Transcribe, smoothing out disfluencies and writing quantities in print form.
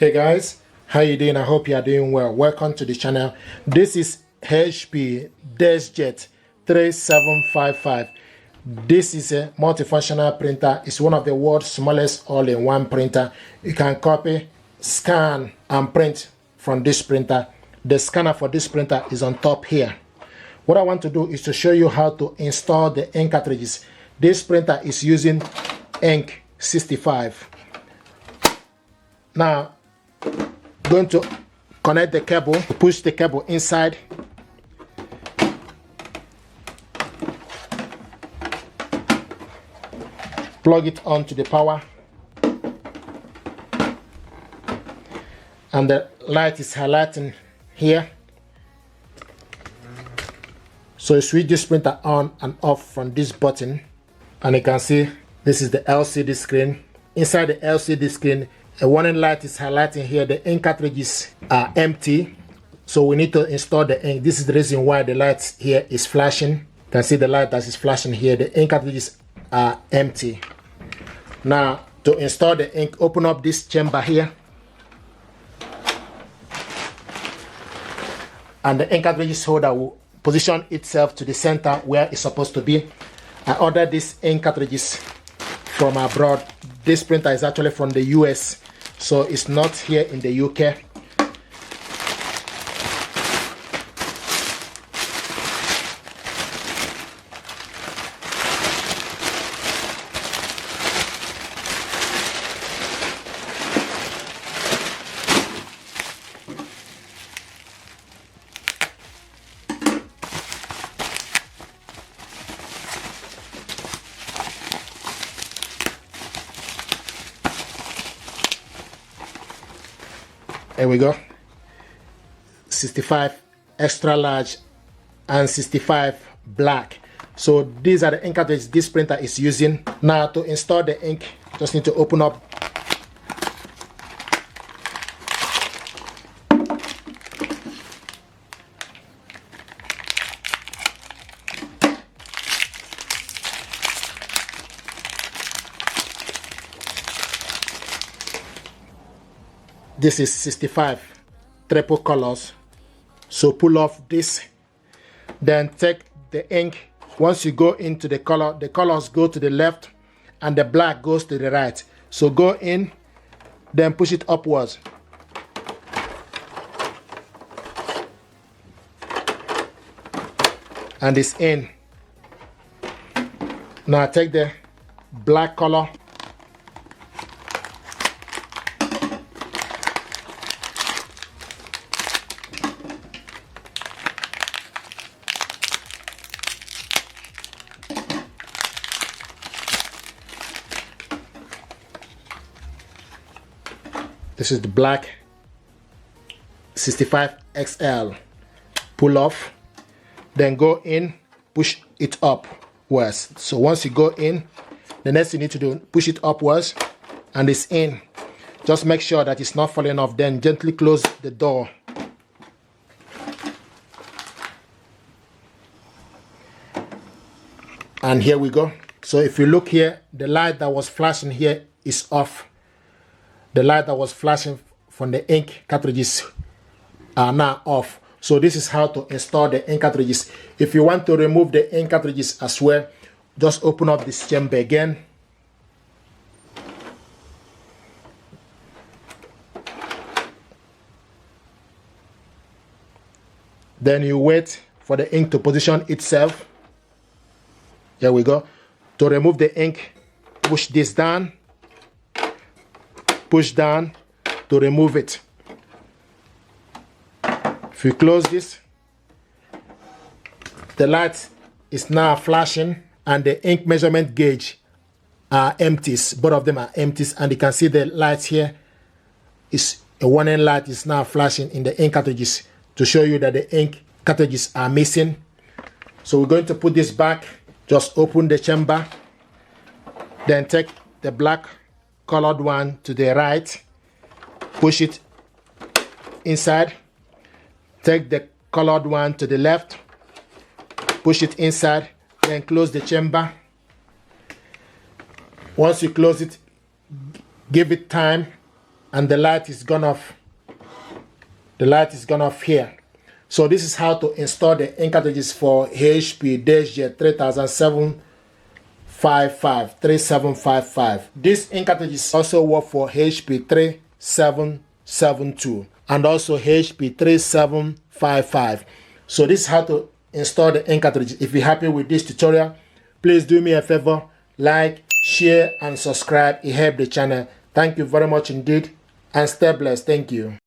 Hey guys, how you doing? I hope you are doing well. Welcome to the channel. This is HP DeskJet 3755. This is a multifunctional printer. It's one of the world's smallest all-in-one printer. You can copy, scan, and print from this printer. The scanner for this printer is on top here. What I want to do is to show you how to install the ink cartridges. This printer is using ink 65. Now, going to connect the cable, push the cable inside, plug it onto the power, and the light is highlighting here. So you switch this printer on and off from this button, and you can see this is the LCD screen. Inside the LCD screen, a warning light is highlighting here. The ink cartridges are empty, so we need to install the ink. This is the reason why the light here is flashing. You can see the light that is flashing here. The ink cartridges are empty. Now, to install the ink, open up this chamber here, and the ink cartridges holder will position itself to the center where it's supposed to be. I ordered these ink cartridges from abroad. This printer is actually from the US, so it's not here in the UK. There we go. 65 extra large and 65 black. So these are the ink cartridges this printer is using. Now to install the ink, just need to open up this is 65 triple colors. So pull off this, then take the ink. Once you go into the colors go to the left and the black goes to the right. So go in, then push it upwards. And it's in. Now take the black color, this is the black 65 XL. Pull off, then go in, push it upwards. So once you go in, the next thing you need to do, push it upwards, and it's in. Just make sure that it's not falling off, then gently close the door. And here we go. So if you look here, the light that was flashing here is off. The light that was flashing from the ink cartridges are now off. So this is how to install the ink cartridges. If you want to remove the ink cartridges as well, just open up this chamber again. Then you wait for the ink to position itself. Here we go. To remove the ink, push this down. Push down to remove it. If you close this, the light is now flashing and the ink measurement gauge are empties. Both of them are empties, and you can see the light here is a warning light is now flashing in the ink cartridges to show you that the ink cartridges are missing. So we're going to put this back. Just open the chamber, then take the black colored one to the right, push it inside, take the colored one to the left, push it inside, then close the chamber. Once you close it, give it time and the light is gone off. The light is gone off here. So this is how to install the ink cartridges for HP DeskJet 3755. This ink cartridges also work for HP 3772 and also HP 3755. So this is how to install the ink cartridge. If you're happy with this tutorial, please do me a favor, like, share and subscribe. It helps the channel. Thank you very much indeed, and stay blessed. Thank you.